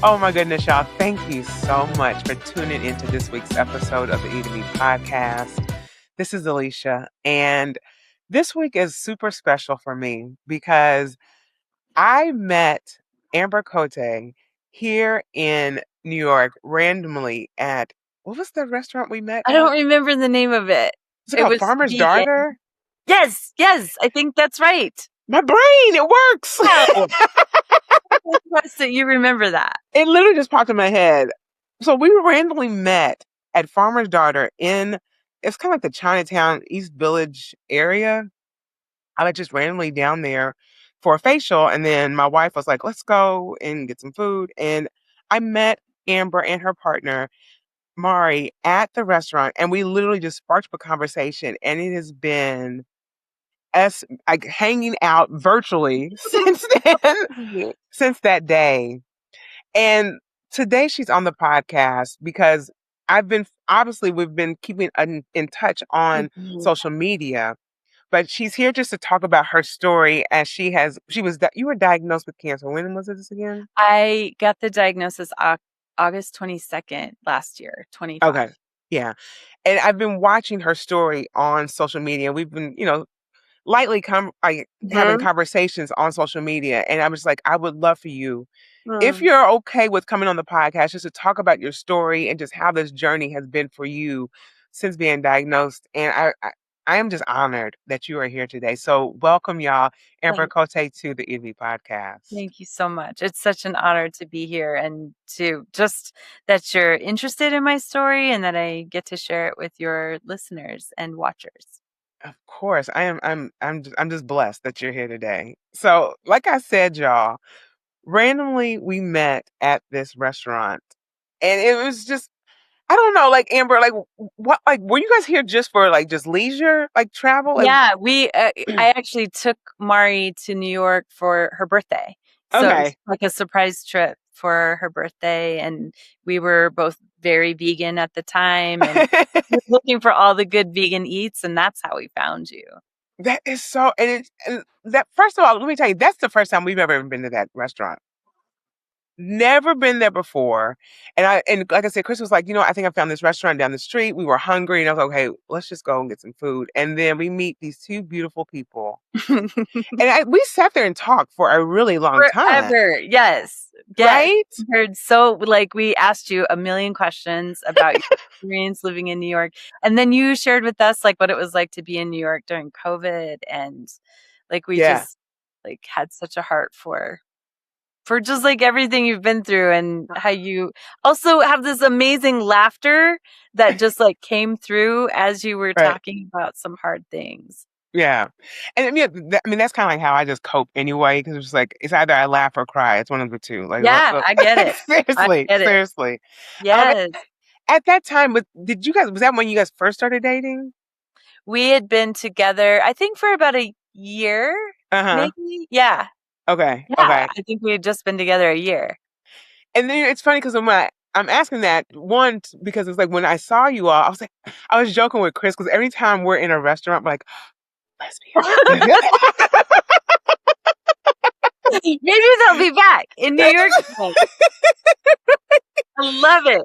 Oh my goodness, y'all. Thank you so much for tuning into this week's episode of the E2B podcast. This is Alicia, and this week is super special for me because I met Amber Coté here in New York randomly at, what was the restaurant we met I at? don't remember the name of it. It called Farmer's vegan. Daughter? Yes, I think that's right. My brain, it works. Wow. That you remember that. It literally just popped in my head. So we randomly met at Farmer's Daughter it's kind of like the Chinatown East Village area. I was just randomly down there for a facial, and then my wife was like, let's go and get some food. And I met Amber and her partner, Mari, at the restaurant, and we literally just sparked up a conversation, and it has been us like hanging out virtually since then, since that day. And today she's on the podcast because we've been keeping in touch on social media, but she's here just to talk about her story as you were diagnosed with cancer. When was it again? I got the diagnosis August 22nd last year, 25. Okay. Yeah. And I've been watching her story on social media. We've been, lightly having conversations on social media. And I was like, I would love for you, if you're okay with coming on the podcast, just to talk about your story and just how this journey has been for you since being diagnosed. And I am just honored that you are here today. So welcome, y'all, Amber Coté to the E2B podcast. Thank you so much. It's such an honor to be here and to just that you're interested in my story and that I get to share it with your listeners and watchers. Of course, I'm just blessed that you're here today. So, like I said, y'all, randomly we met at this restaurant, and it was just, I don't know, like Amber, like what, like were you guys here just for like just leisure, like travel? Yeah, I actually took Mari to New York for her birthday. So it was like a surprise trip for her birthday, and we were both very vegan at the time and looking for all the good vegan eats, and that's how we found you. That is so, and that, first of all, let me tell you, that's the first time we've ever been to that restaurant. Never been there before. And like I said, Chris was like, I think I found this restaurant down the street. We were hungry, and I was like, okay, let's just go and get some food. And then we meet these two beautiful people. And we sat there and talked for a really long time. Yes. Right? Heard so, like, we asked you a million questions about your experience living in New York. And then you shared with us like what it was like to be in New York during COVID. And like we just like had such a heart for just like everything you've been through, and how you also have this amazing laughter that just like came through as you were talking about some hard things. Yeah. And I mean, that's kind of like how I just cope anyway, because it's like, it's either I laugh or cry. It's one of the two. Like, I get it. Seriously. Yes. At that time, was that when you guys first started dating? We had been together, I think, for about a year, maybe. Yeah. Okay. Yeah, okay. I think we had just been together a year. And then it's funny because I'm asking that, one, because it's like when I saw you all, I was joking with Chris because every time we're in a restaurant, we're like, lesbian. Maybe they'll be back in New York. I love it.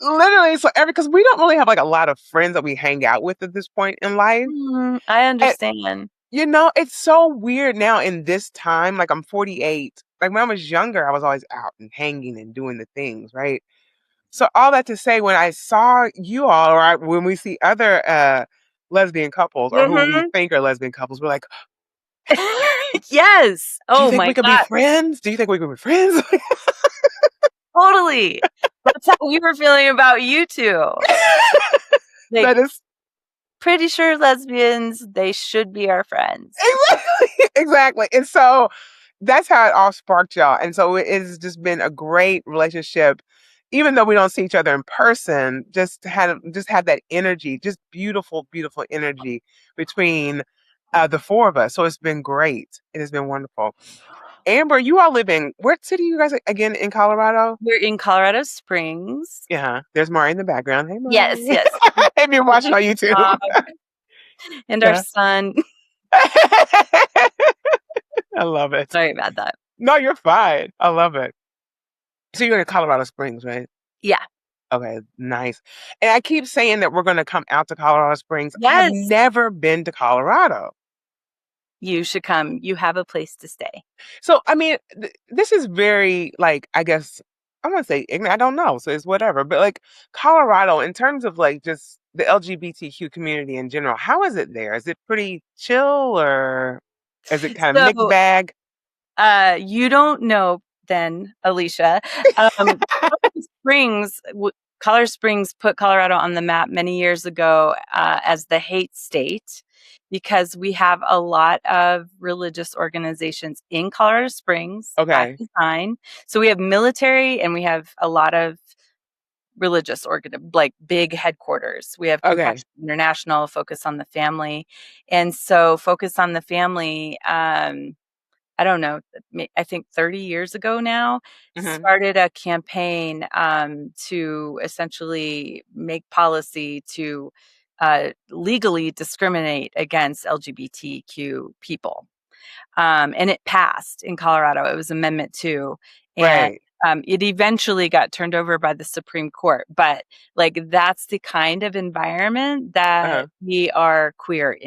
Literally, so because we don't really have like a lot of friends that we hang out with at this point in life. I understand. It's so weird now in this time. Like, I'm 48. Like, when I was younger, I was always out and hanging and doing the things, right? So all that to say, when I saw you all, or when we see other lesbian couples, or who we think are lesbian couples, we're like, yes. Oh, do you think we could be friends? Do you think we could be friends? Totally. That's how we were feeling about you two. Like, that is pretty sure lesbians, they should be our friends. Exactly. And so that's how it all sparked, y'all. And so it has just been a great relationship, even though we don't see each other in person. Just had that energy, just beautiful, beautiful energy between the four of us. So it's been great. It has been wonderful. Amber, you all live in, what city you guys again, in Colorado? We're in Colorado Springs. Yeah. There's Mari in the background. Hey, Mari. Yes. If you're watching on YouTube. And our son. I love it. Sorry about that. No, you're fine. I love it. So you're in Colorado Springs, right? Yeah. Okay, nice. And I keep saying that we're going to come out to Colorado Springs. I have Yes. never been to Colorado. You should come. You have a place to stay. So, I mean, this is very, like, I guess, I want to say ignorant. I don't know. So it's whatever. But, like, Colorado, in terms of, like, just the LGBTQ community in general, how is it there? Is it pretty chill or is it kind of mixed So, bag? you don't know then, Alicia. Colorado Springs, Colorado Springs put Colorado on the map many years ago as the hate state because we have a lot of religious organizations in Colorado Springs by Okay. design. So we have military and we have a lot of religious like big headquarters. We have Okay. Compassion International, Focus on the Family. And so Focus on the Family, I don't know, I think 30 years ago now, Hmm. started a campaign to essentially make policy to legally discriminate against LGBTQ people. And it passed in Colorado. It was Amendment 2. And Right. it eventually got turned over by the Supreme Court. But like that's the kind of environment that Uh-huh. we are queer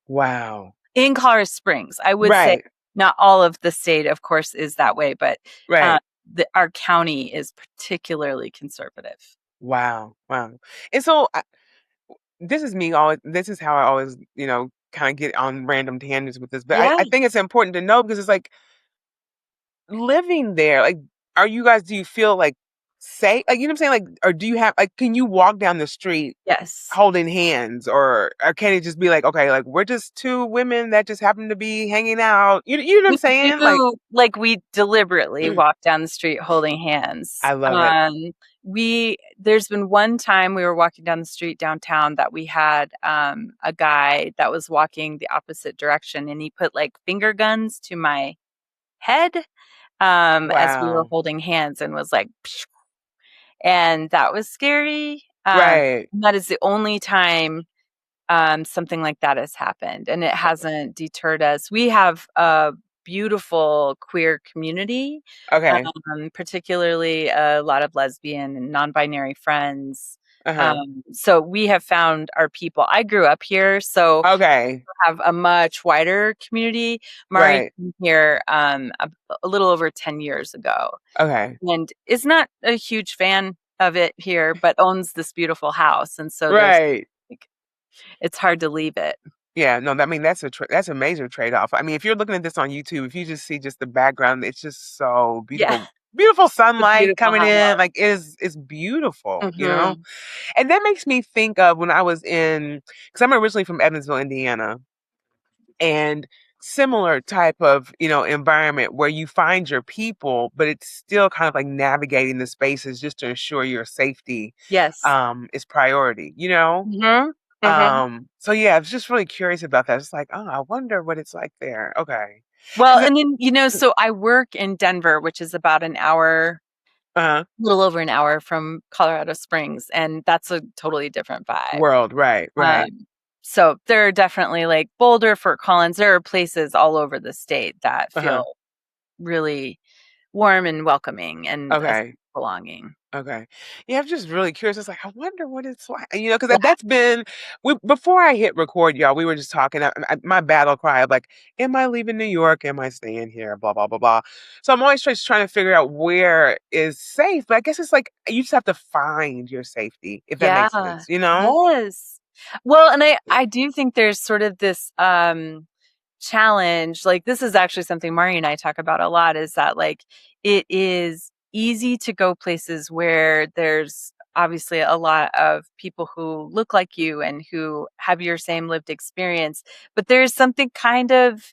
Wow. in Colorado Springs. I would say Right. not all of the state, of course, is that way, but uh, Right. our county is particularly conservative. Wow. Wow. And so this is me always, this is how I always, kind of get on random tangents with this. But I, Yeah. I think it's important to know because it's like, living there, like, do you feel like safe? Like, you know what I'm saying? Like, or do you have, like, can you walk down the street Yes. holding hands or can it just be like, okay, like we're just two women that just happen to be hanging out? You know what I'm We saying? Like, do, like, we deliberately walk down the street holding hands. I love it. There's been one time we were walking down the street downtown that we had a guy that was walking the opposite direction and he put like finger guns to my head as we were Wow. holding hands and was like, "Psh," and that was scary. Right. And that is the only time something like that has happened, and it hasn't deterred us. We have a beautiful queer community, Okay. particularly a lot of lesbian and non-binary friends. Uh-huh. So we have found our people. I grew up here, so Okay. have a much wider community. Mari Right. came here a little over 10 years ago Okay. and is not a huge fan of it here, but owns this beautiful house. And so there's Right. like, it's hard to leave it. Yeah, no, I mean that's a major trade-off. I mean, if you're looking at this on YouTube, if you just see just the background, it's just so Yeah. beautiful. Beautiful It's a sunlight beautiful coming in, house. like it's beautiful, you know? Mhm. And that makes me think of when I was because I'm originally from Evansville, Indiana, and similar type of, environment where you find your people, but it's still kind of like navigating the spaces just to ensure your safety Yes. is priority, you know? Mhm. Mhm. So yeah, I was just really curious about that. It's like, oh, I wonder what it's like there. Okay. Well, 'Cause it, and then, so I work in Denver, which is about an hour, uh a little over an hour from Colorado Springs, and that's a totally different vibe. world, right, right. Um, so there are definitely like Boulder, Fort Collins, there are places all over the state that Uh-huh. feel really warm and welcoming and a sense Okay. of belonging. Okay. Yeah, I'm just really curious. It's like, I wonder what it's like, because Yeah. that's been, before I hit record, y'all, we were just talking, my battle cry of like, am I leaving New York? Am I staying here? Blah, blah, blah, blah. So I'm always just trying to figure out where is safe. But I guess it's like, you just have to find your safety, if that makes Yeah. sense, you know? Yes. Well, and I do think there's sort of this challenge. Like this is actually something Mari and I talk about a lot is that like it is easy to go places where there's obviously a lot of people who look like you and who have your same lived experience, but there's something kind of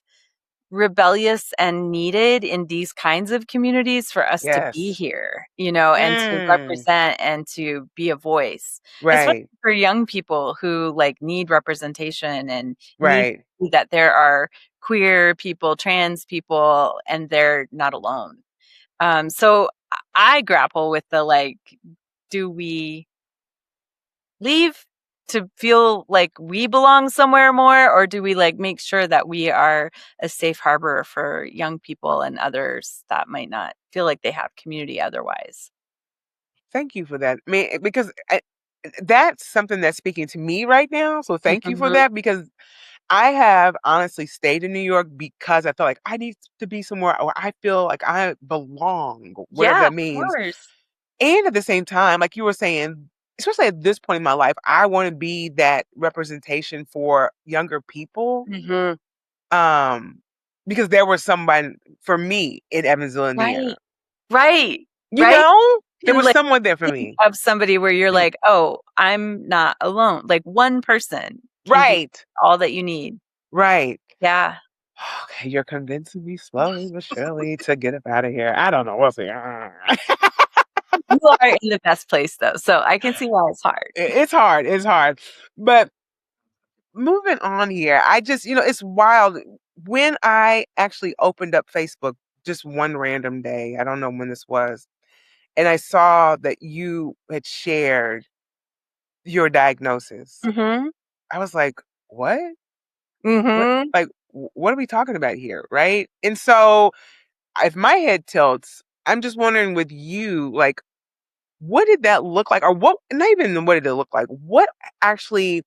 rebellious and needed in these kinds of communities for us to be Yes. here, and to Mm, represent and to be a voice, especially right, for young people who like need representation and need to right. see that there are queer people, trans people, and they're not alone. So I grapple with the like, do we leave? to feel like we belong somewhere more, or do we like make sure that we are a safe harbor for young people and others that might not feel like they have community otherwise? Thank you for that. I mean, because that's something that's speaking to me right now. So thank you for Mhm. that because I have honestly stayed in New York because I felt like I need to be somewhere or I feel like I belong, whatever Yeah, that of means. course. And at the same time, like you were saying, especially at this point in my life, I want to be that representation for younger people. Mhm. Um, because there was somebody for me in Evansville, Indiana. Right. Right. You Right? know, there And was like someone there for think me. of somebody where you're Mm, like, "Oh, I'm not alone." Like one person can be right, all that you need. right. Yeah. Okay, you're convincing me slowly but surely to get up out of here. I don't know. We'll see. You are in the best place though, so I can see why it's hard. It's hard. It's hard. But moving on here, I just, it's wild. When I actually opened up Facebook just one random day, I don't know when this was, and I saw that you had shared your diagnosis. Mhm. I was like, what? What? Mhm. Like, what are we talking about here? Right. And so, if my head tilts, I'm just wondering with you, like, what did that look like? Or what, not even what did it look like? What actually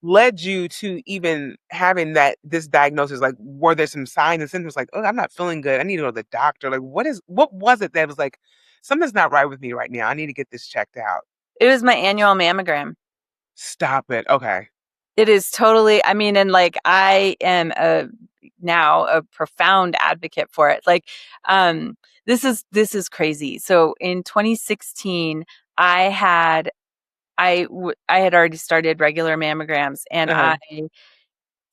led you to even having this diagnosis? Like, were there some signs and symptoms like, oh, I'm not feeling good. I need to go to the doctor. Like, what was it that was like, something's not right with me right now. I need to get this checked out. It was my annual mammogram. Stop it. Okay. It is totally, I mean, and like I am now a profound advocate for it. Like this is crazy. So in 2016, I had I had already started regular mammograms, and Uh-huh. I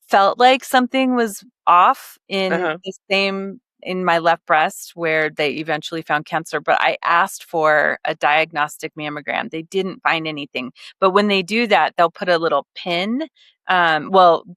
felt like something was off in Uh-huh. the same in my left breast where they eventually found cancer, but I asked for a diagnostic mammogram. They didn't find anything. But when they do that, they'll put a little pin.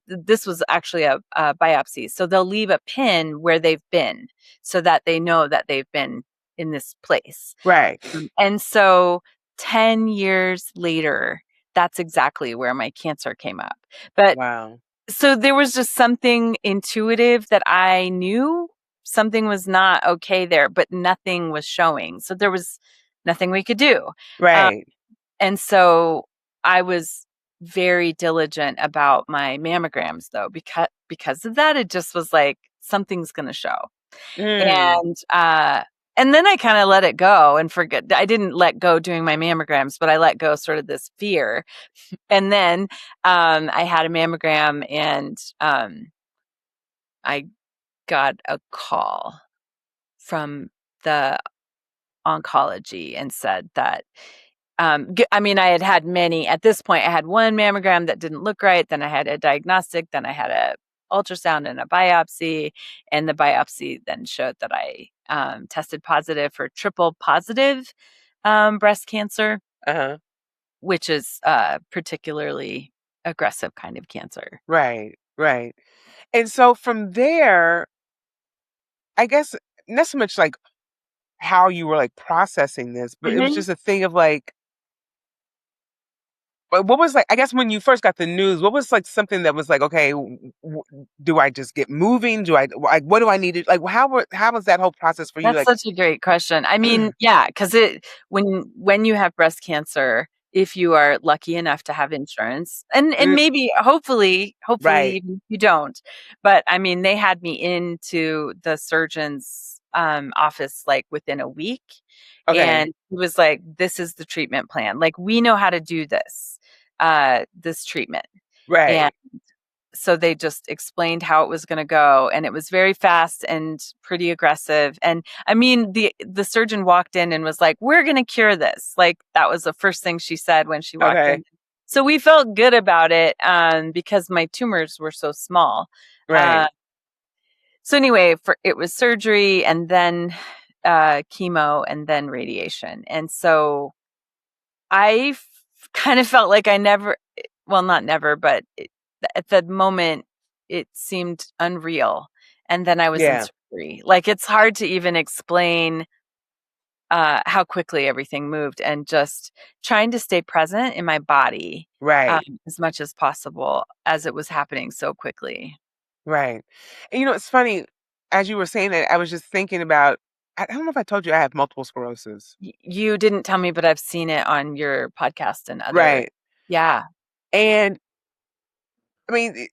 This was actually a biopsy. So they'll leave a pin where they've been so that they know that they've been in this place. Right. And so 10 years later, that's exactly where my cancer came up. But Wow. so there was just something intuitive that I knew something was not okay there, but nothing was showing. So there was nothing we could do. Um, Right. and so I was very diligent about my mammograms though, because of that, it just was like something's going to show. Mm. And and then I kind of let it go and forget. I didn't let go doing my mammograms, but I let go sort of this fear. And then I had a mammogram, and I got a call from the oncology and said that I mean, I had many at this point. I had one mammogram that didn't look right. Then I had a diagnostic. Then I had a ultrasound and a biopsy. And the biopsy then showed that I tested positive for triple positive breast cancer, Uh-huh. which is particularly aggressive kind of cancer. Right. Right. And so from there, I guess not so much like how you were like processing this, but it was Mhm. just a thing of like, what was like, I guess when you first got the news, what was like something that was like, okay, do I just get moving? Do I like, what do I need to like, how was that whole process for you? That's Like, such a great question. I mean, yeah, because it when you have breast cancer, if you are lucky enough to have insurance, and mm, maybe hopefully right. even if you don't, but I mean, they had me into the surgeon's office like within a week, Okay. and he was like, "This is the treatment plan. Like, we know how to do this treatment." And Right. so they just explained how it was going to go, and it was very fast and pretty aggressive. And I mean, the surgeon walked in and was like, "We're going to cure this." Like that was the first thing she said when she walked Okay. in. So we felt good about it because my tumors were so small. Uh, Right. so anyway, for it was surgery and then chemo and then radiation. And so kind of felt like I never, well, not never, but at the moment it seemed unreal. And then I was in Yeah. surgery. Like it's hard to even explain how quickly everything moved, and just trying to stay present in my body Right. as much as possible as it was happening so quickly. Right. And it's funny, as you were saying that, I was just thinking about, I don't know if I told you I have multiple sclerosis. You didn't tell me, but I've seen it on your podcast and other. Right. Yeah. And I mean, it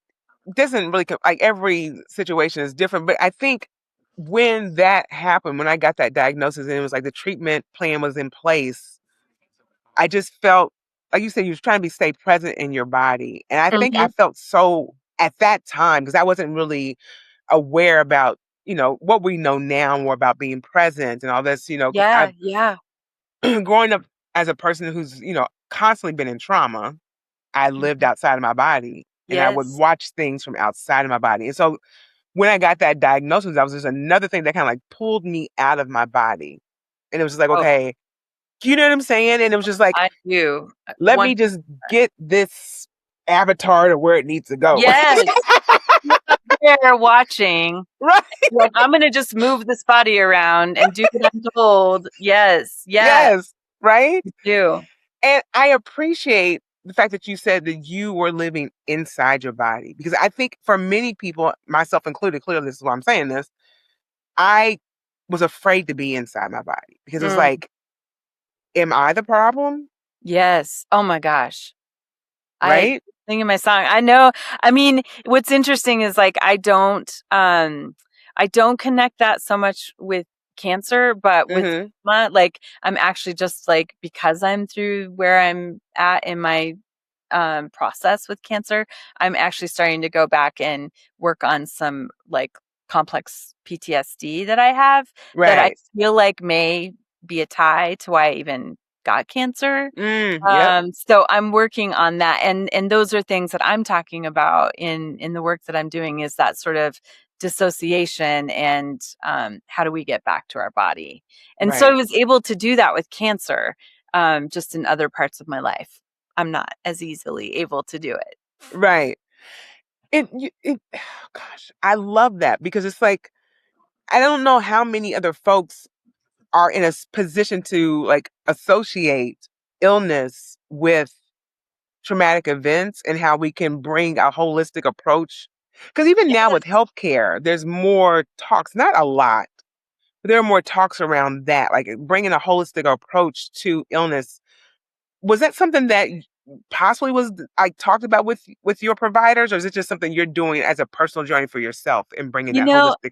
doesn't really like every situation is different, but I think when that happened, when I got that diagnosis and it was like the treatment plan was in place, I just felt like you said, you was trying to stay present in your body. And I think I Mhm. felt so at that time because I wasn't really aware about, what we know now more about being present and all this, because Yeah, I've yeah. growing up as a person who's, constantly been in trauma, I lived Mhm. outside of my body and I would Yes. watch things from outside of my body. And so when I got that diagnosis, that was just another thing that kind of like pulled me out of my body. And it was just like, Oh, okay, you know what I'm saying? And it was just like, I do. let One me just get this avatar to where it needs to go. Yes. You're up there watching. Right? Like, I'm gonna just move this body around and do what I'm told. Yes, yeah, Yes. Right? you do. And I appreciate the fact that you said that you were living inside your body because I think for many people, myself included, clearly this is why I'm saying this, I was afraid to be inside my body because it's Mm, like, am I the problem? yes. Oh my gosh. I Right? singing my song. I know. I mean, what's interesting is like I don't connect that so much with cancer, but with Mm-hmm. trauma, like I'm actually just like because I'm through where I'm at in my process with cancer, I'm actually starting to go back and work on some like complex PTSD that I have that I Right. feel like may be a tie to why I even got cancer. Yep. So I'm working on that, and those are things that I'm talking about in the work that I'm doing, is that sort of dissociation and how do we get back to our body. And so I Right. was able to do that with cancer, just in other parts of my life. I'm not as easily able to do it. Right. Oh gosh, I love that because it's like I don't know how many other folks are in a position to like associate illness with traumatic events and how we can bring a holistic approach. Because even now with Yes. healthcare, there's more talks, not a lot, but there are more talks around that, like bringing a holistic approach to illness. Was that something that possibly was like talked about with your providers, or is it just something you're doing as a personal journey for yourself and bringing You that know, holistic?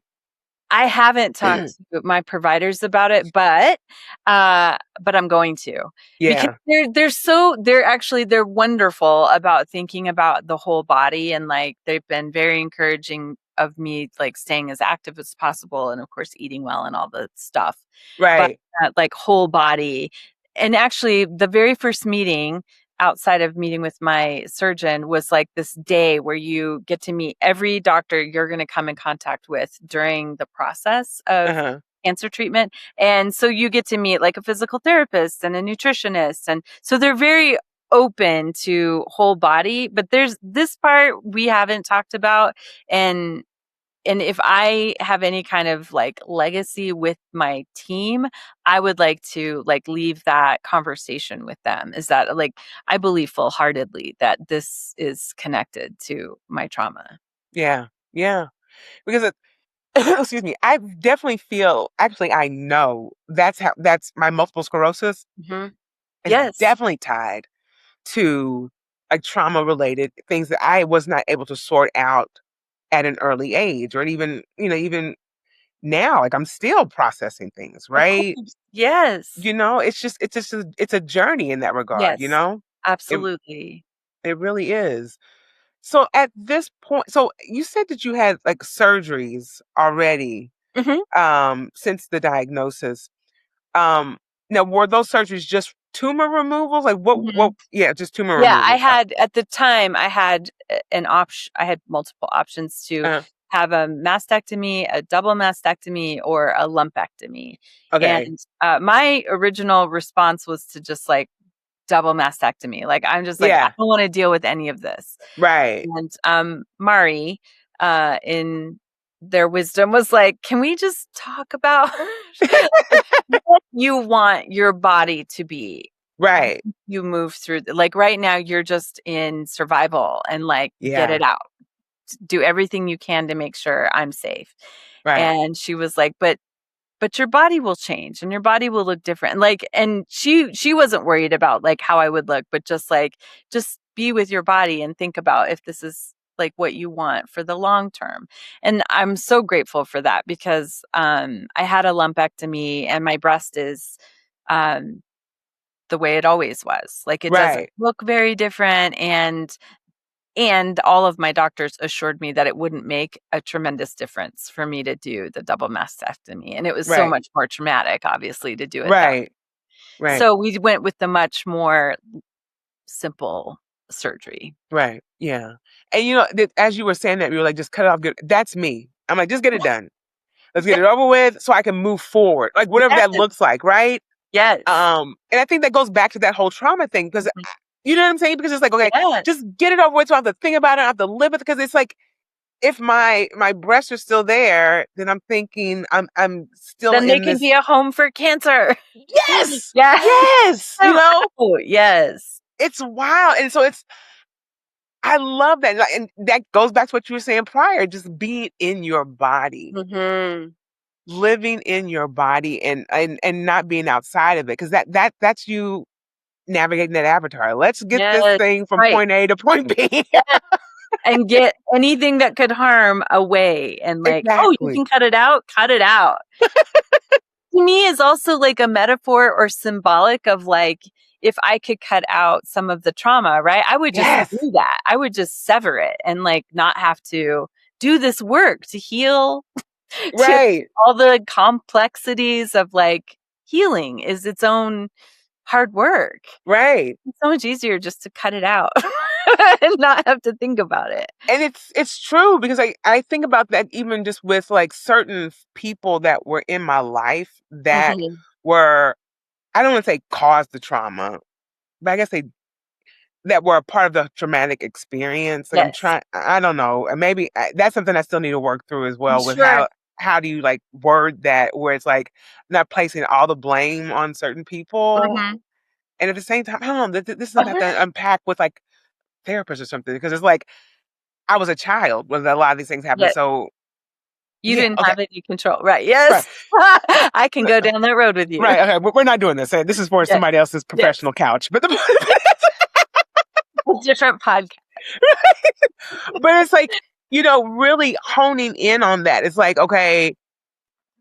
I haven't talked to my providers about it, but I'm going to, because Yeah. they're wonderful about thinking about the whole body, and like they've been very encouraging of me like staying as active as possible, and of course eating well and all the stuff. But Right. that like whole body, and actually the very first meeting outside of meeting with my surgeon was like this day where you get to meet every doctor you're going to come in contact with during the process of Uh-huh. cancer treatment. And so you get to meet like a physical therapist and a nutritionist. And so they're very open to whole body, but there's this part we haven't talked about. And if I have any kind of like legacy with my team, I would like to like leave that conversation with them. Is that like I believe full-heartedly that this is connected to my trauma. Yeah. Yeah. Because excuse me, I definitely feel actually I know that's my multiple sclerosis Mhm. is Yes. definitely tied to like trauma related things that I was not able to sort out at an early age or even, even now, like I'm still processing things, Of right? course. Yes. It's a journey in that regard, Yes. It Absolutely. it really is. So at this point, so you said that you had like surgeries already Mhm. since the diagnosis. Um Now were those surgeries just tumor removals? Like what Mhm. yeah, just tumor Yeah, I removals. had at the time I had an option. I had multiple options to Uh, have a mastectomy, a double mastectomy, or a lumpectomy. okay. And my original response was to just like double mastectomy. Like I'm just like I Yeah. don't want to deal with any of this. Right. And Mari in their wisdom was like, can we just talk about what you want your body to be? Right. You move through, like right now, you're just in survival and like, get Yeah. it out. Do everything you can to make sure I'm safe. Right. And she was like, but your body will change and your body will look different. Like, and she wasn't worried about like how I would look, but just like, just be with your body and think about if this is like what you want for the long term. And I'm so grateful for that because I had a lumpectomy and my breast is um the way it always was. Like it doesn't Right. look very different, and all of my doctors assured me that it wouldn't make a tremendous difference for me to do the double mastectomy. And it was so Right. much more traumatic, obviously, to do it that way. Right. Right. So we went with the much more simple surgery. Right. Yeah. And as you were saying that, you were like, just cut it off. Good. That's me. I'm like, just get it done. Let's get it over with so I can move forward. Like whatever that Yes. looks like, right? Yes. And I think that goes back to that whole trauma thing because you know what I'm saying? Because it's like, okay, Yes. just get it over with so I don't have to think about it, I don't have to live with it. Because it's like if my breasts are still there, then I'm thinking I'm still Then they in can this. be a home for cancer. Yes. Yeah. Yes. Oh, yes. It's wild. And so I love that. And that goes back to what you were saying prior, just being in your body, Mm-hmm. living in your body and not being outside of it. Because that's you navigating that avatar. Let's get this Yes. thing from Right. point A to point B. Yes. And get anything that could harm away and like, oh, you Exactly. can cut it out, cut it out. To me is also like a metaphor or symbolic of like, if I could cut out some of the trauma, right? I would just Yes. do that. I would just sever it and like not have to do this work to heal, to Right. all the complexities of like healing is its own hard work. Right. It's so much easier just to cut it out and not have to think about it. And it's true because I think about that even just with like certain people that were in my life that Mhm. were, I don't want to say caused the trauma, but I guess that were a part of the traumatic experience. Like I'm Yes. trying, I don't know, and maybe that's something I still need to work through as I'm well with sure. how do you like word that where it's like not placing all the blame on certain people, Mhm. and at the same time, I don't know, this is something I have to unpack with like therapists or something because it's like I was a child when a lot of these things happened. Yes. So You yeah, didn't okay, have any control. Right. right, Yes. I can go down that road with you. right, okay, we're not doing this. This is for Yes. somebody else's Yes. professional couch, but Yes. A different podcast. but it's like really honing in on that. It's like okay,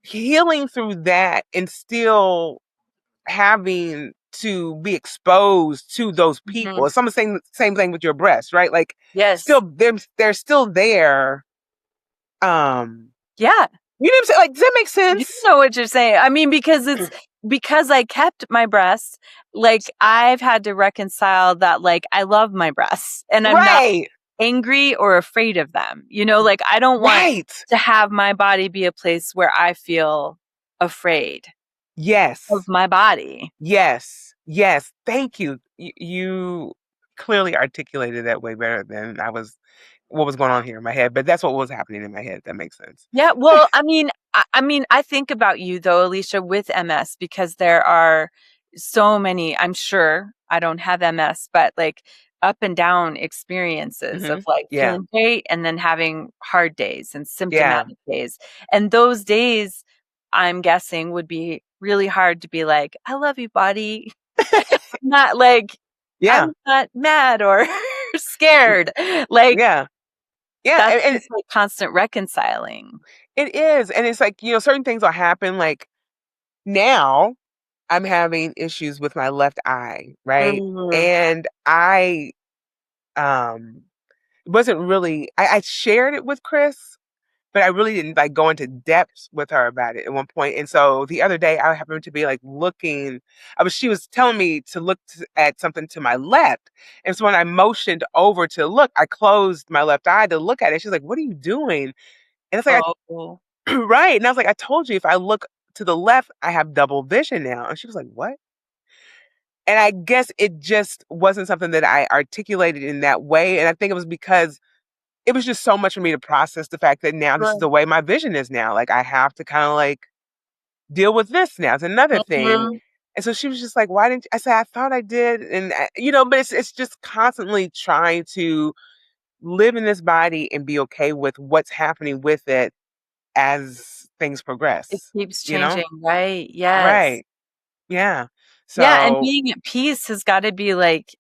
healing through that and still having to be exposed to those people. Mhm. It's some same thing with your breast, right? Like still Yes. they're still there. Um, Yeah. you know what I'm saying? Like, does that make You sense? know what you're saying. I mean, because I kept my breasts, like I've had to reconcile that like I love my breasts and I'm not Right. angry or afraid of them. Like I don't want Right. to have my body be a place where I feel afraid of Yes. my body. Yes. Yes. Thank you. You clearly articulated that way better than what was going on here in my head, but that's what was happening in my head. That makes sense. Yeah, well, I think about you though, Alicia, with MS because there are so many, I'm sure I don't have MS, but like up and down experiences Hmm. of like Yeah. feeling great and then having hard days and Yeah. symptomatic days. And those days, I'm guessing, would be really hard to be like, I love you, body. Not like, Yeah. I'm not mad or scared. Like, Yeah. Yeah. that's And just like constant reconciling. it is. And it's like, certain things will happen. Like now I'm having issues with my left eye, right? Mm. And I um wasn't really I shared it with Chris, but I really didn't like go into depth with her about it at one point. And so the other day I happened to be like looking, she was telling me to look at something to my left. And so when I motioned over to look, I closed my left eye to look at it. She's like, "What are you doing?" And it's like, Oh. right. And I was like, "I told you if I look to the left, I have double vision now." And she was like, "What?" And I guess it just wasn't something that I articulated in that way. And I think it was because it was just so much for me to process the fact that now this is Sure. the way my vision is now. Like I have to kind of like deal with this now. It's another thing. Mhm. And so she was just like, "Why didn't you?" I said, "I thought I did," and but it's just constantly trying to live in this body and be okay with what's happening with it as things It progress. keeps You know? changing, right? Yes. Right. Yeah. Yeah, and So being at peace has gotta be, like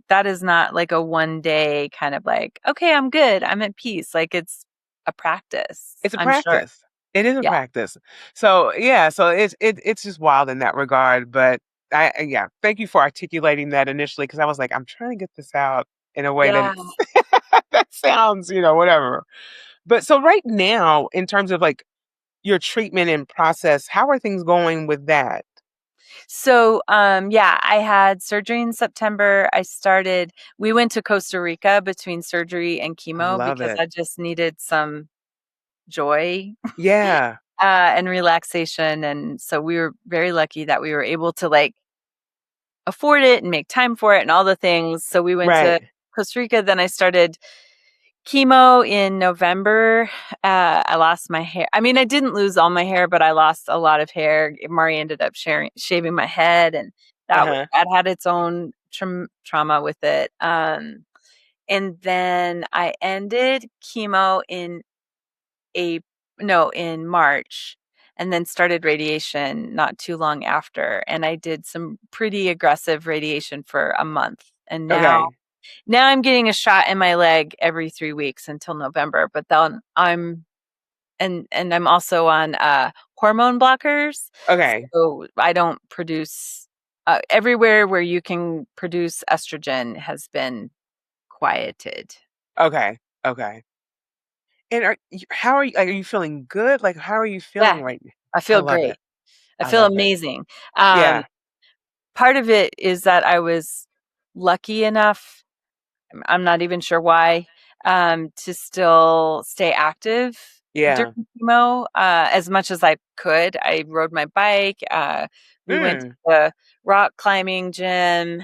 that is not, like, a one day kind of like, "Okay, I'm good. I'm at peace." Like, it's a practice, it's a I'm sure. practice. It is a Yeah. practice. So yeah, so it's just wild in that regard. But yeah, thank you for articulating that initially because I was like, I'm trying to get this out in a way that Yeah. it's that sounds, whatever. But so right now, in terms of like your treatment and process, how are things going with that? So, yeah, I had surgery in September. We went to Costa Rica between surgery and I chemo love because it. I just needed some joy, Yeah. and relaxation, and so we were very lucky that we were able to, like, afford it and make time for it and all the things. So we went to Right. Costa Rica, then I started chemo in November. I lost my hair. I mean, I didn't lose all my hair, but I lost a lot of hair. Mari ended up shaving my head, and Uh-huh. that had its own trauma with it. And then I ended chemo a in March, and then started radiation not too long after. And I did some pretty aggressive radiation for a month, and Okay. now I'm getting a shot in my leg every 3 weeks until November, but then I'm also on, hormone blockers, Okay. so I don't produce everywhere where you can produce estrogen has been quieted. Okay. Okay. And how are you, like, are you feeling good? Like, how are you Yeah, feeling right now? I I feel love it. great. I I feel love it. amazing. Um, Yeah. Part of it is that I was lucky enough, I'm not even sure why, to still stay active Yeah. during chemo, as much as I could. I rode my bike, we went to Mm. the rock climbing gym,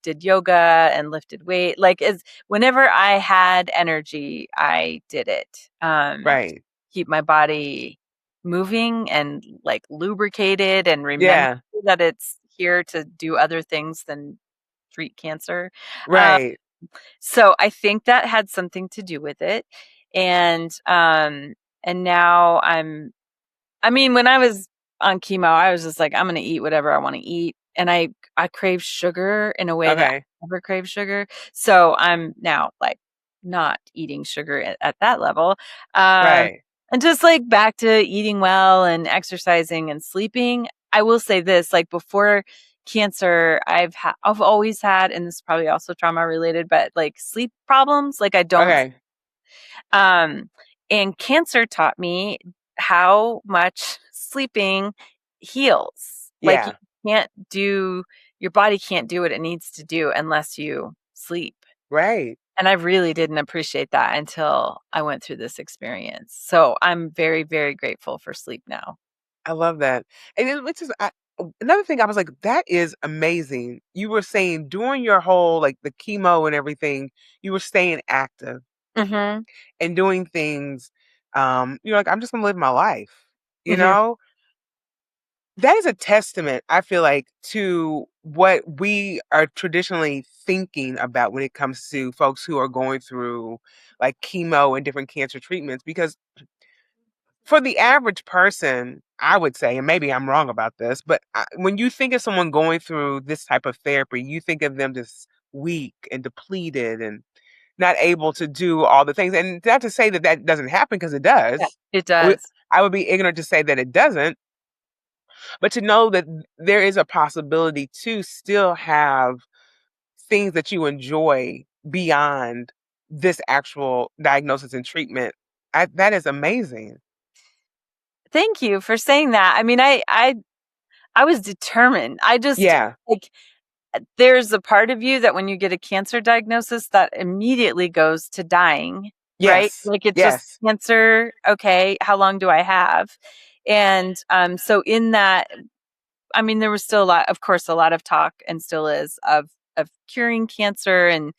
did yoga and lifted weight. Like, whenever I had energy, I did it, Right. keep my body moving and, like, lubricated and remember Yeah. that it's here to do other things than treat cancer. Um, Right. so I think that had something to do with it. And now I mean, when I was on chemo, I was just like, I'm gonna eat whatever I want to eat. And I crave sugar in a way that Okay. I never crave sugar. So I'm now like not eating sugar at that level. Um Right. and just like back to eating well and exercising and sleeping. I will say this, like before cancer, I've always had, and this is probably also trauma related, but like sleep problems. Like I don't Okay. um, and cancer taught me how much sleeping heals. Like Yeah. your body can't do what it needs to do unless you sleep. Right. And I really didn't appreciate that until I went through this experience. So I'm very, very grateful for sleep now. I love that. And then which is another thing I was like, that is amazing. You were saying during your whole like the chemo and everything, you were staying active Mhm. and doing things. You're like, I'm just gonna live my life, you Mhm. know? That is a testament, I feel like, to what we are traditionally thinking about when it comes to folks who are going through like chemo and different cancer treatments. Because for the average person, I would say, and maybe I'm wrong about this, but when you think of someone going through this type of therapy, you think of them just weak and depleted and not able to do all the things. And not to say that that doesn't happen because it Yeah, does. it We, does. I would be ignorant to say that it doesn't, but to know that there is a possibility to still have things that you enjoy beyond this actual diagnosis and treatment. That is amazing. Thank you for saying that. I mean, I was determined. I just Yeah. like there's a part of you that when you get a cancer diagnosis that immediately goes to dying, right? Yes. Like it's just Yes. cancer. Okay, how long do I have? And so in that, I mean, there was still a lot, of course, a lot of talk, and still is, of curing cancer, and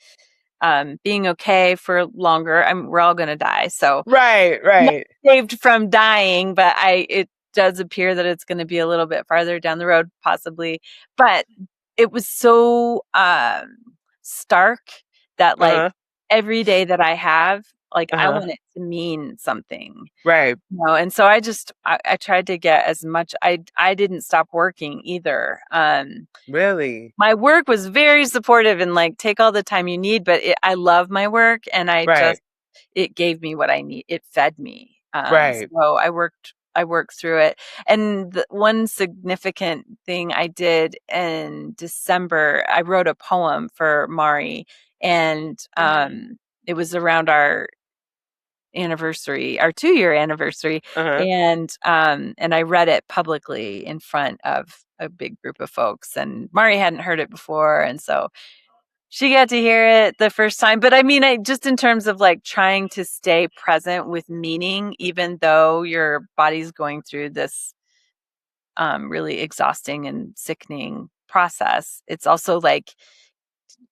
being okay for longer. We're all going to die. So Right, not right. saved from dying, but it does appear that it's going to be a little bit farther down the road, possibly. But it was so stark that like Uh-huh. every day that I have, like I Uh-huh. want it to mean something. Right. And so I tried to get as much. I didn't stop working either. Really? My work was very supportive and like take all the time you need, but I love my work and Right. it gave me what I need. It fed me. Right. So I worked through it. And the one significant thing I did in December, I wrote a poem for Mari, and it was around our anniversary, our 2-year anniversary, Uh-huh. and I read it publicly in front of a big group of folks, and Mari hadn't heard it before, and so she got to hear it the first time. But I mean, I just in terms of like trying to stay present with meaning, even though your body's going through this really exhausting and sickening process, it's also like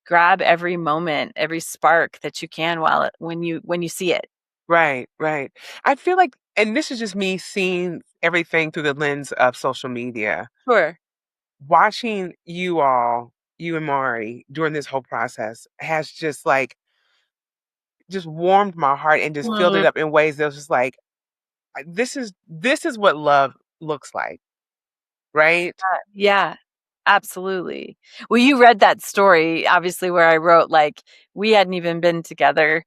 grab every moment, every spark that you can when you see it. Right, right. I feel like, and this is just me seeing everything through the lens of social media. Sure. Watching you all, you and Mari, during this whole process has just like just warmed my heart and just filled it Mm. up in ways that was just like, this is what love looks like, right? Yeah, absolutely. Well, you read that story, obviously, where I wrote, like, we hadn't even been together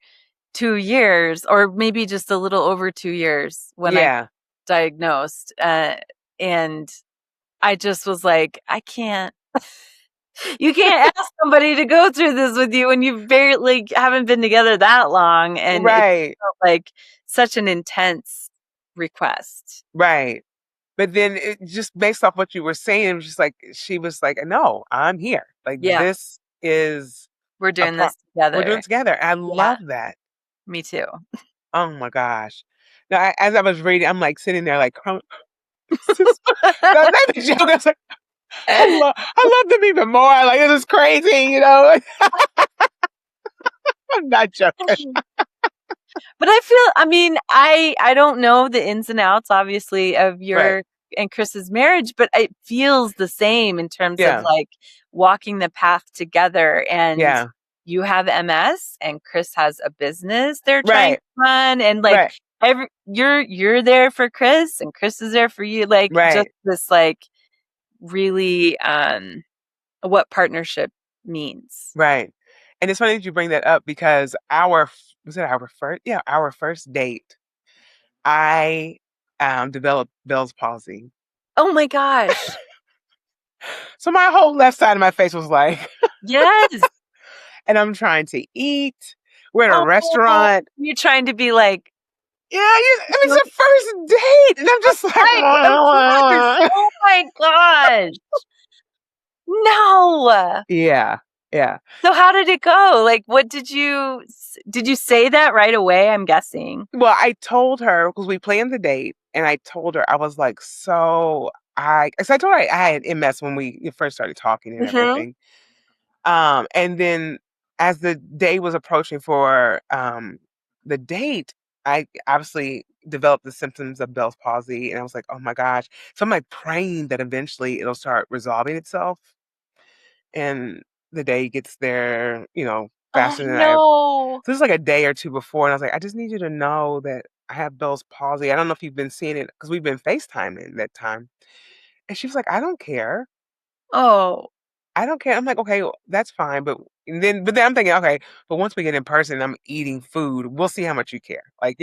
2 years or maybe just a little over 2 years when I Yeah. diagnosed, and I just was like, "I can't you can't ask somebody to go through this with you when you barely haven't been together that long," and it Right, felt like such an intense request. right. But then it just based off what you were saying, it was just like she was like, "No, I'm here. Like Yeah, this is we're a doing part this we're doing together. it together." I Yeah, love that. me too. Oh my gosh. Now, as I was reading, I'm like sitting there like, this is, not a joke. I was like, I love them even more. Like it is crazy, you know. Like, I'm not joking. But I mean, I don't know the ins and outs, obviously, of Right. your and Chris's marriage, but it feels the same in terms of Yeah. like walking the path together. And Yeah. you have MS, and Chris has a business they're trying to Right. run, and like Right. you're there for Chris, and Chris is there for you. Like just Right. this, like really, what partnership means. Right. And it's funny that you bring that up because was it our first? Yeah, our first date. I developed Bell's palsy. Oh my gosh! So my whole left side of my face was like, Yes. and I'm trying to eat. We're in a Oh, restaurant. you're trying to be like, Yeah, I mean, it's a first date. And I'm just like, right, of course. Oh my gosh. No. yeah, yeah. So how did it go? Like, what did you say that right away? I'm guessing. Well, I told her because we planned the date, and I told her, I was like, so because I told her I had MS when we first started talking and Hmm. everything. And then as the day was approaching for the date, I obviously developed the symptoms of Bell's palsy, and I was like, oh my gosh. So I'm like praying that eventually it'll start resolving itself, and the day gets there, Oh faster than I. no. So this is like a day or two before, and I was like, I just need you to know that I have Bell's palsy. I don't know if you've been seeing it because we've been FaceTiming that time. And she was like, I don't care. Oh, I don't care. I'm like, okay, well, that's fine. But then I'm thinking, okay, but once we get in person, I'm eating food. We'll see how much you care. Like,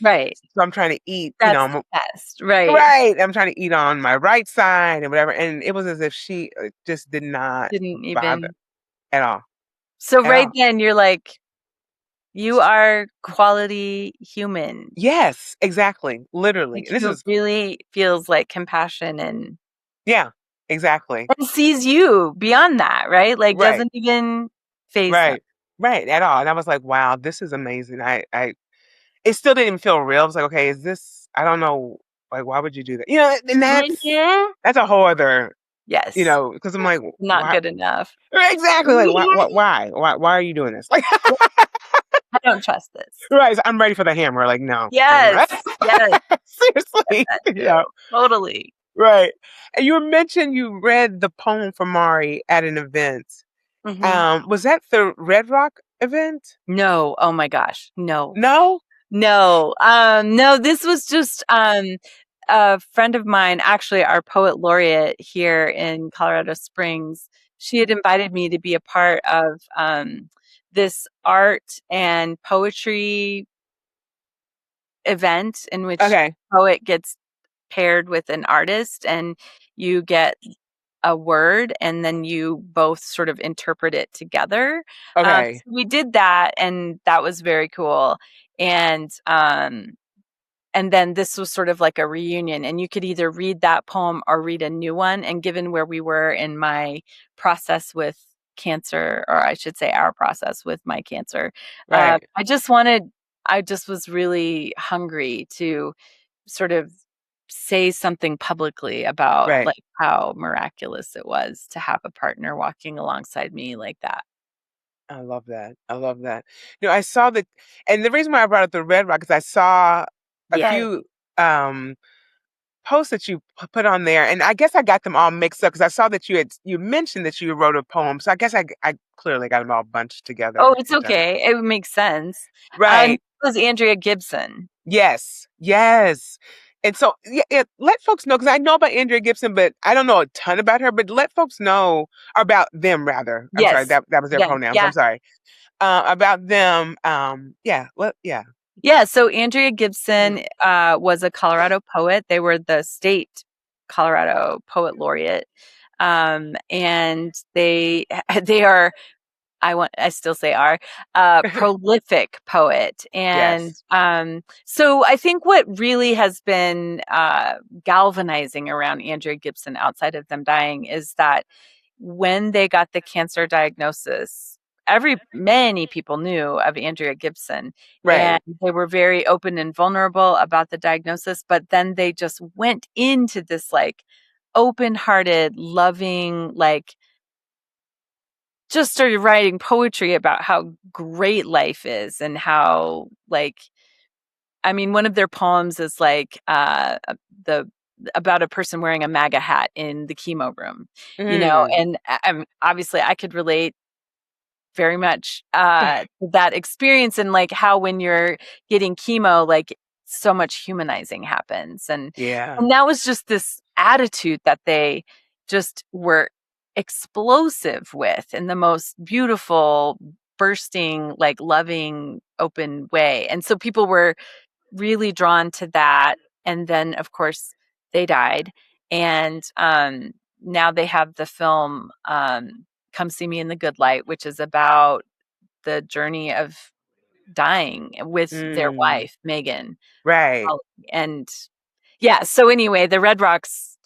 right. so I'm trying to eat, That's the test. Right. right. I'm trying to eat on my right side and whatever. And it was as if she just did not Didn't bother even. at all, So at right all. then you're like, you are quality human. Yes, exactly. Literally. Like And this he is, really feels like compassion yeah, exactly. and sees you beyond that, right? Like Right. doesn't even phase them. Right. Right, at all, and I was like, "Wow, this is amazing." It still didn't feel real. I was like, "Okay, is this I don't know, like, why would you do that?" And that's Mhm. that's a whole other Yes. because I'm like, Not why? good enough. Exactly. Like, why are you doing this? Like, I don't trust this. right. So I'm ready for the hammer. Like, no. Yes. Yes. Seriously. That Yeah. too. Totally. Right. And you mentioned you read the poem from Mari at an event. Mhm. Was that the Red Rock event? No. Oh my gosh. No. No? No. No, this was just a friend of mine, actually our poet laureate here in Colorado Springs. She had invited me to be a part of this art and poetry event in which Okay. a poet gets paired with an artist and you get a word and then you both sort of interpret it together. Okay. So we did that and that was very cool. And and then this was sort of like a reunion and you could either read that poem or read a new one. And given where we were in my process with cancer, or I should say our process with my cancer, Right. I just was really hungry to sort of say something publicly about Right. like how miraculous it was to have a partner walking alongside me like that. I love that. I love that. I saw that, and the reason why I brought up the Red Rock is I saw a Yeah. few um posts that you put on there, and I guess I got them all mixed up because I saw that you mentioned that you wrote a poem, so I guess I clearly got them all bunched Oh, together, it's which I okay. It makes sense. It right. was Andrea Gibson. Yes, yes. And so, yeah, let folks know because I know about Andrea Gibson, but I don't know a ton about her. But let folks know about them, rather. I'm sorry, Yes. that was their Yeah. pronouns. I'm Yeah. sorry. About them. Yeah. Yeah. Yeah. So Andrea Gibson was a Colorado poet. They were the state Colorado poet laureate. And they are I still say are, prolific poet. And Yes. so I think what really has been galvanizing around Andrea Gibson outside of them dying is that when they got the cancer diagnosis, many people knew of Andrea Gibson and Right. they were very open and vulnerable about the diagnosis, but then they just went into this like open-hearted, loving, like just started writing poetry about how great life is and how like I mean one of their poems is like the about a person wearing a MAGA hat in the chemo room, Mm. and obviously I could relate very much to that experience and like how when you're getting chemo, like so much humanizing happens. Yeah. And that was just this attitude that they just were explosive with in the most beautiful, bursting, like loving, open way. And so people were really drawn to that. And then, of course, they died. And now they have the film Come See Me in the Good Light, which is about the journey of dying with their Mm. wife, Megan. Right. And yeah, so anyway, the Red Rocks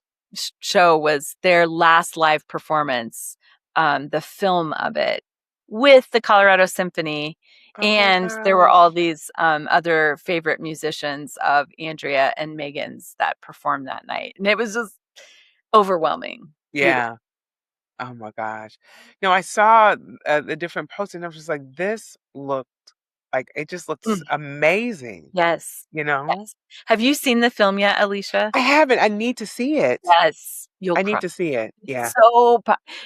show was their last live performance, the film of it with the Colorado Symphony. Oh my And there were all gosh. these other favorite musicians of Andrea and Megan's that performed that night. And it was just overwhelming, beautiful. Yeah. Oh my gosh. I saw the different posts, and I was just like, this looked like it just looks Mm, amazing. yes. You know, Yes. Have you seen the film yet, Alicia? I haven't. I need to see it. Yes. You'll I cry. need to see it. Yeah. So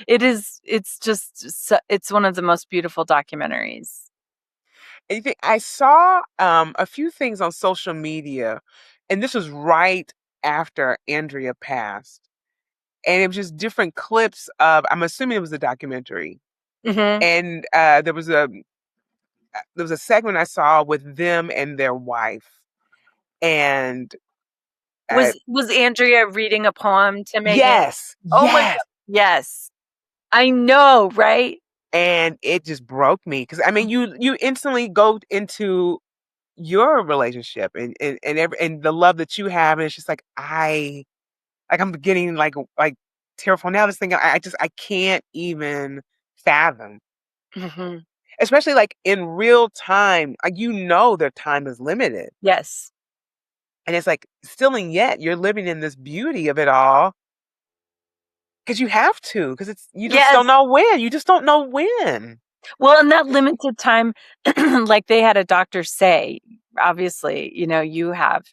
it is, it's just, it's one of the most beautiful documentaries. And you think I saw a few things on social media, and this was right after Andrea passed, and it was just different clips of. I'm assuming it was a documentary, Hmm. and there was a segment I saw with them and their wife, and uh, Was Andrea reading a poem to Megan? yes, Oh my God. yes, Yes. I know, right? and it just broke me because I mean, you instantly go into your relationship and the love that you have, and it's just like I'm getting like tearful now. This thing I can't even fathom, Hmm. especially like in real time. Like their time is limited, Yes. and it's like still and yet you're living in this beauty of it all, because you have to, because you just Yes. don't know when. You just don't know when. Well, in that limited time, like they had a doctor say, obviously, you have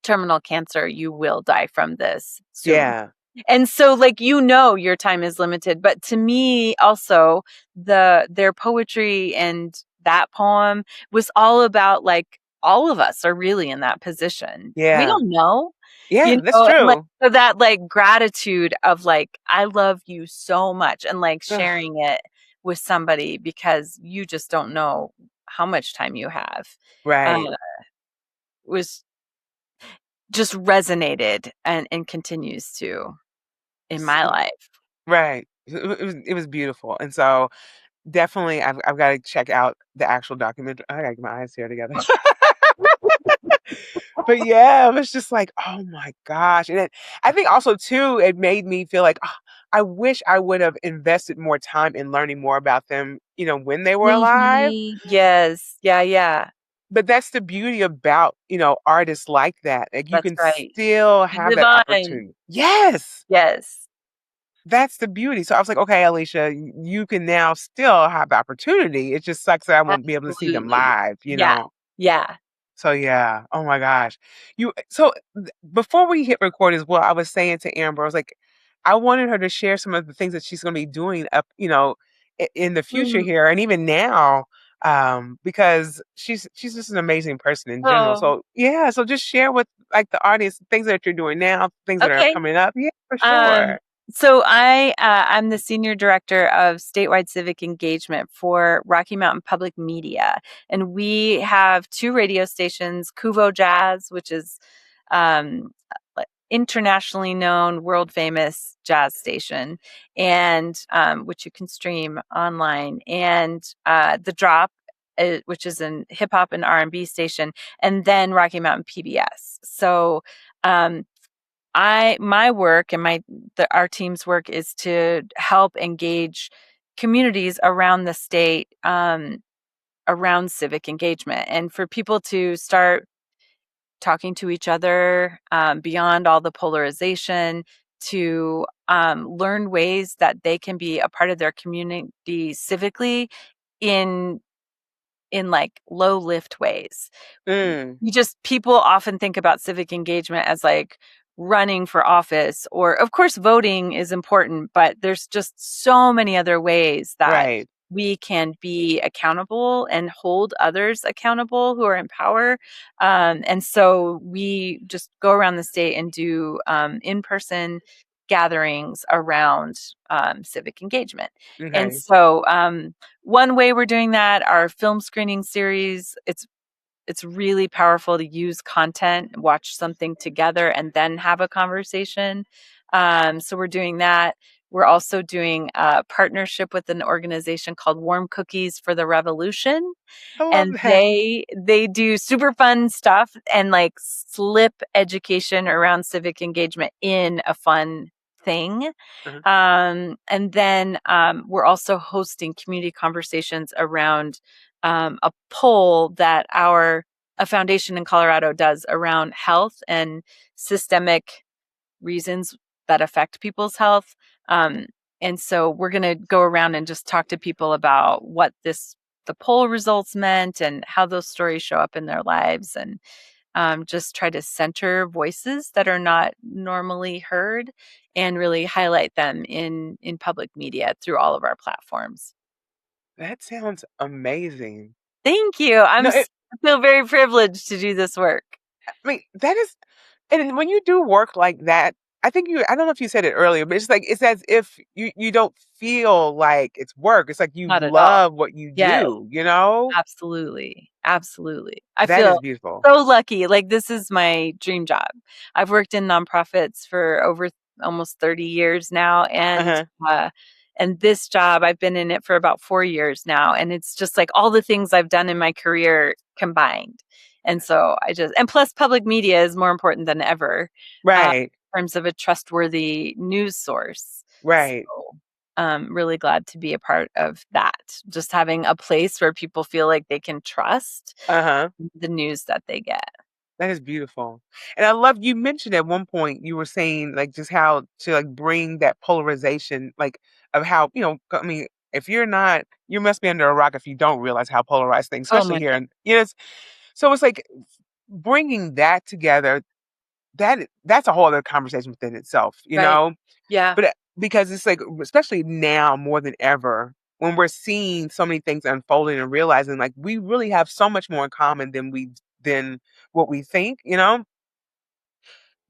terminal cancer, you will die from this soon. Yeah, And so like your time is limited, but to me also their poetry and that poem was all about like all of us are really in that position. We yeah, don't know, yeah. That's and like true. so that like gratitude of like I love you so much and like Ugh, sharing it with somebody because you just don't know how much time you have. Uh, right. was just resonated and continues to in S- my life. Right. It was beautiful, and so definitely I've got to check out the actual documentary. I gotta get my eyes here together. But yeah, it was just like, oh my gosh. And I think also too, it made me feel like, "Ah, I wish I would have invested more time in learning more about them, when they were alive. Mhm. Yes. Yeah, yeah. But that's the beauty about, artists like that. Like you That's can right. still have that Divine. opportunity. Yes. Yes. That's the beauty. So I was like, okay, Alicia, you can now still have the opportunity. It just sucks that I won't be able to see them Absolutely. live, you Yeah. know? Yeah. So yeah, oh my gosh. Before we hit record as well, I was saying to Amber, I was like, I wanted her to share some of the things that she's going to be doing up, in the future Mm. here and even now, because she's just an amazing person in general. Oh, So yeah, so just share with like the audience things that you're doing now, things that are okay. coming up. Yeah, for Um, sure. so I'm the senior director of statewide civic engagement for Rocky Mountain Public Media, and we have two radio stations: Kuvo Jazz, which is internationally known, world famous jazz station, and which you can stream online, and The Drop, which is a hip hop and R&B station, and then Rocky Mountain PBS. So. Um, my work and our team's work is to help engage communities around the state around civic engagement and for people to start talking to each other beyond all the polarization to learn ways that they can be a part of their community civically in like low lift ways. Mm, You just people often think about civic engagement as like running for office or of course voting is important, but there's just so many other ways that right. we can be accountable and hold others accountable who are in power. And so we just go around the state and do in-person gatherings around civic engagement. And Okay. so one way we're doing that, our film screening series, it's really powerful to use content, watch something together, and then have a conversation. So we're doing that. We're also doing a partnership with an organization called Warm Cookies for the Revolution, I love and that. they do super fun stuff and like slip education around civic engagement in a fun thing. Uh-huh. And then we're also hosting community conversations around a poll that a foundation in Colorado does around health and systemic reasons that affect people's health. Um, and so we're going to go around and just talk to people about what the poll results meant and how those stories show up in their lives and just try to center voices that are not normally heard and really highlight them in public media through all of our platforms. That sounds amazing. Thank you. No, I feel very privileged to do this work. I mean, that is, and when you do work like that, I don't know if you said it earlier, but it's like, it's as if you don't feel like it's work. It's like you Not at all. love what you Yes. do, you know? Absolutely. Absolutely. I That is feel beautiful. so lucky. Like this is my dream job. I've worked in nonprofits for over almost 30 years now Uh-huh. and this job I've been in it for about 4 years now and it's just like all the things I've done in my career combined. And so and plus public media is more important than ever Right. in terms of a trustworthy news source. So Right. really glad to be a part of that. Just having a place where people feel like they can trust Uh-huh. the news that they get. That is beautiful. And I love you mentioned at one point you were saying like just how to like bring that polarization like of how, I mean, if you're not, you must be under a rock if you don't realize how polarized things, Oh especially my here. god. And so it's like bringing that together, that's a whole other conversation within itself, Right. Yeah. But because it's like especially now more than ever when we're seeing so many things unfolding and realizing like we really have so much more in common than what we think,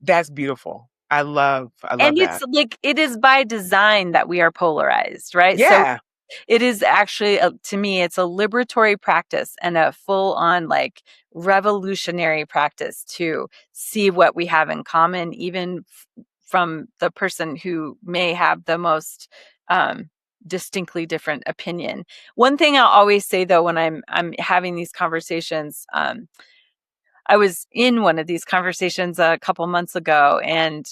that's beautiful. I love And it's that. like it is by design that we are polarized, right? So Yeah. it is actually to me it's a liberatory practice and a full on like revolutionary practice to see what we have in common even from the person who may have the most um distinctly different opinion. One thing I'll always say though when I'm having these conversations, I was in one of these conversations a couple months ago, and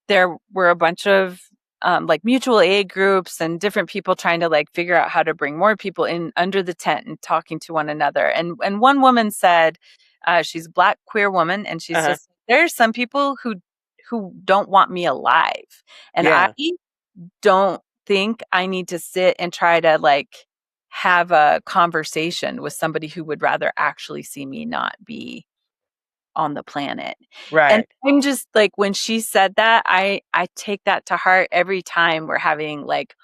there were a bunch of like mutual aid groups and different people trying to like figure out how to bring more people in under the tent and talking to one another. And one woman said, she's a Black queer woman, and she's Uh-huh. just there's some people who don't want me alive, and I Yeah. don't think I need to sit and try to like have a conversation with somebody who would rather actually see me not be on the planet. And Right. I'm just like when she said that, I take that to heart every time we're having like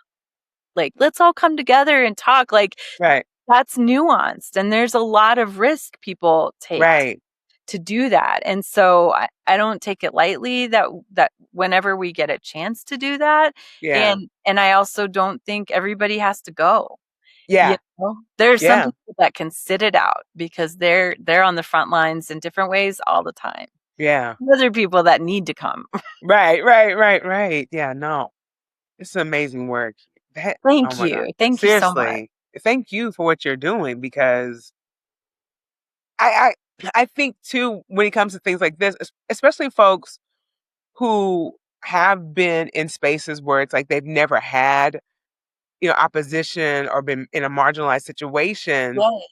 let's all come together and talk. Like Right. that's nuanced and there's a lot of risk people take Right. to do that. And so I don't take it lightly that whenever we get a chance to do that. Yeah. And I also don't think everybody has to go. You Yeah. know, there's some Yeah. people that can sit it out because they're on the front lines in different ways all the time. Yeah. Other people that need to come. Right. Right. Right. Right. Yeah. No. It's amazing work. That oh Thank my God. you. Thank you so much. Seriously. Thank you for what you're doing because I think too when it comes to things like this, especially folks who have been in spaces where it's like they've never had, opposition or been in a marginalized situation, Right.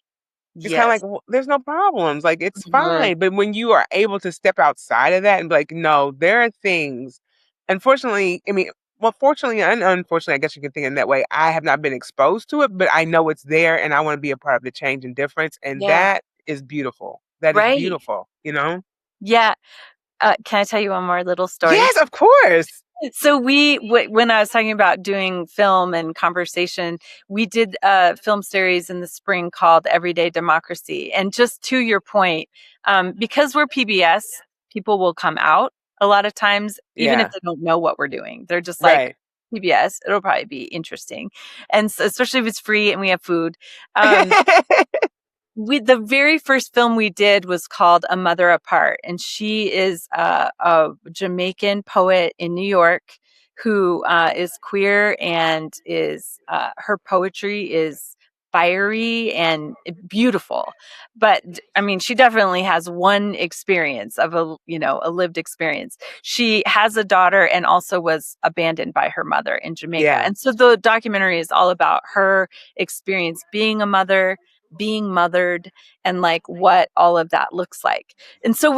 it's kinda like, Yes. "Well, there's no problems, like, it's Mhm. fine," but when you are able to step outside of that and be like, "No, there are things." Unfortunately, I mean, well, fortunately and unfortunately, I guess you can think in that way, I have not been exposed to it, but I know it's there, and I wanna be a part of the change and difference, and Yeah. that is beautiful. That is Right. beautiful, you know? Yeah. Can I tell you one more little story? Yes, of course! So when I was talking about doing film and conversation, we did a film series in the spring called Everyday Democracy. And just to your point, because we're PBS, people will come out a lot of times, even if Yeah. they don't know what we're doing. They're just like, Right. PBS, it'll probably be interesting. And so, especially if it's free and we have food. Um, the very first film we did was called A Mother Apart, and she is a Jamaican poet in New York who is queer and is her poetry is fiery and beautiful. But I mean, she definitely has one experience of a lived experience. She has a daughter and also was abandoned by her mother in Jamaica, Yeah. and so the documentary is all about her experience being a mother, being mothered, and like what all of that looks like. And so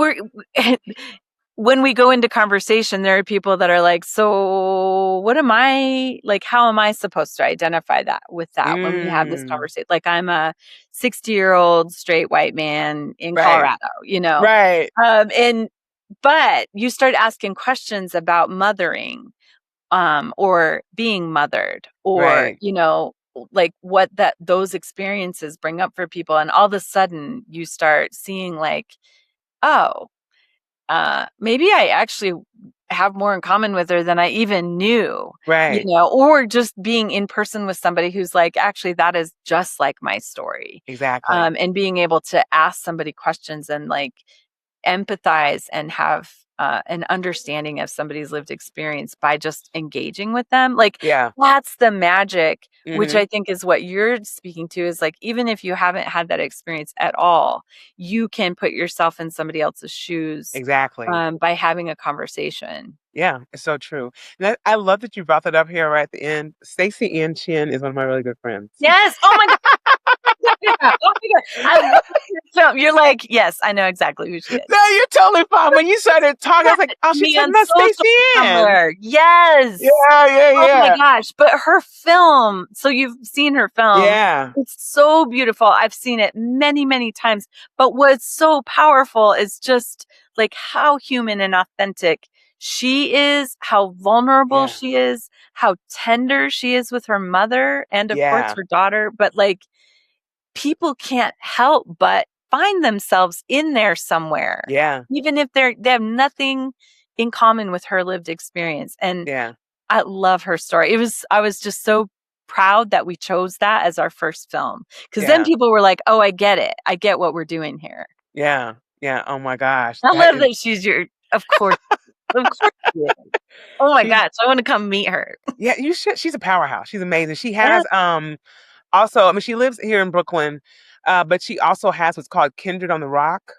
when we go into conversation, there are people that are like, so what am I like? How am I supposed to identify that with that when we have this Mm. conversation? Like I'm a 60-year-old straight white man in Right. Colorado, you know? Right. And but you start asking questions about mothering, or being mothered, or Right. like what that those experiences bring up for people, and all of a sudden you start seeing like, oh, maybe I actually have more in common with her than I even knew, Right. or just being in person with somebody who's like, actually, that is just like my story. Exactly. And being able to ask somebody questions and like empathize and have an understanding of somebody's lived experience by just engaging with them. Like Yeah. that's the magic, which Mhm. I think is what you're speaking to is like, even if you haven't had that experience at all, you can put yourself in somebody else's shoes Exactly. by having a conversation. Yeah, it's so true. And I love that you brought that up here right at the end. Stacey Ann Chin is one of my really good friends. Yes. Oh my God. Yeah. Oh my God. I love your You're like, yes, I know exactly who she is. No, you're totally fine. When you started talking, I was like, oh, she's Me talking on about Stacey social Ann. somewhere. Yes. Yeah. Oh my gosh. But her film, so you've seen her film. Yeah. It's so beautiful. I've seen it many, many times. But what's so powerful is just like how human and authentic she is, how vulnerable she is, how tender she is with her mother and of course her daughter. But like people can't help but find themselves in there somewhere. Yeah. Even if they have nothing in common with her lived experience. And I love her story. I was just so proud that we chose that as our first film. Because then people were like, oh, I get it. I get what we're doing here. Yeah. Oh my gosh. I love that she's of course. Of course she is. Oh my gosh. I want to come meet her. Yeah, you should. She's a powerhouse. She's amazing. She has also, I mean, she lives here in Brooklyn, but she also has what's called Kindred on the Rock.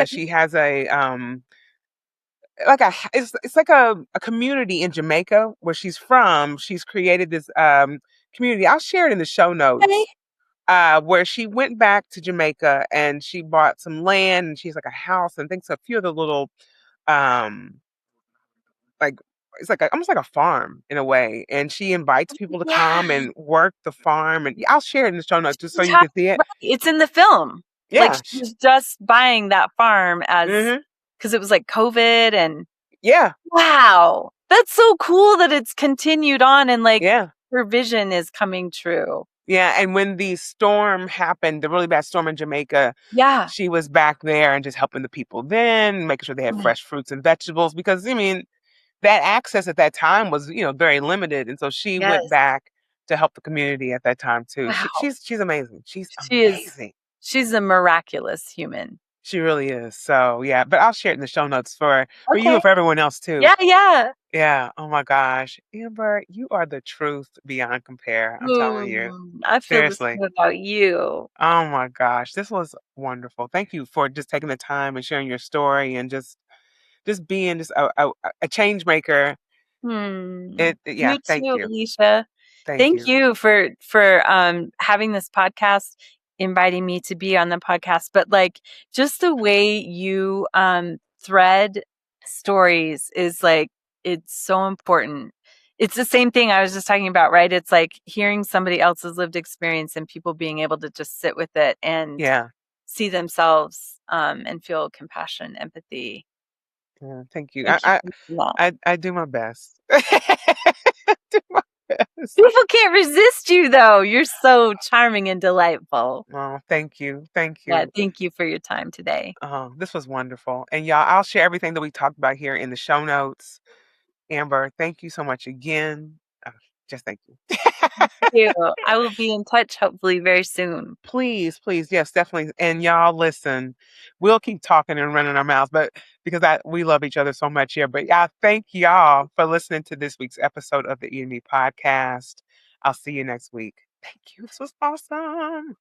She has a like it's like a community in Jamaica where she's from. She's created this community. I'll share it in the show notes. Where she went back to Jamaica and she bought some land and she's like a house and thinks a few of the little um like it's like almost like a farm in a way, and she invites people to come and work the farm. And I'll share it in the show notes just so you can see it. It's in the film. Like she was just buying that farm as because it was like COVID and wow, that's so cool that it's continued on and like her vision is coming true. Yeah, and when the storm happened, the really bad storm in Jamaica, she was back there and just helping the people then, making sure they had fresh fruits and vegetables because I mean that access at that time was, very limited. And so she went back to help the community at that time too. Wow. She's amazing. She's amazing. She's a miraculous human. She really is. So yeah, but I'll share it in the show notes for you and for everyone else too. Yeah. Oh my gosh. Amber, you are the truth beyond compare. I'm telling you. I feel the same about you. Oh my gosh. This was wonderful. Thank you for just taking the time and sharing your story and just being just a change maker. You thank too, you. Alicia. Thank you for having this podcast, inviting me to be on the podcast. But like just the way you thread stories is like it's so important. It's the same thing I was just talking about, right? It's like hearing somebody else's lived experience and people being able to just sit with it and see themselves and feel compassion, empathy. Yeah, thank you. I do my best. Do my best. People can't resist you though. You're so charming and delightful. Oh, thank you. Thank you. Yeah, thank you for your time today. Oh, this was wonderful. And y'all, I'll share everything that we talked about here in the show notes. Amber, thank you so much again. Just thank you. Thank you. I will be in touch hopefully very soon. Please. Yes, definitely. And y'all listen, we'll keep talking and running our mouths, but because we love each other so much here. But thank y'all for listening to this week's episode of the E&Me podcast. I'll see you next week. Thank you. This was awesome.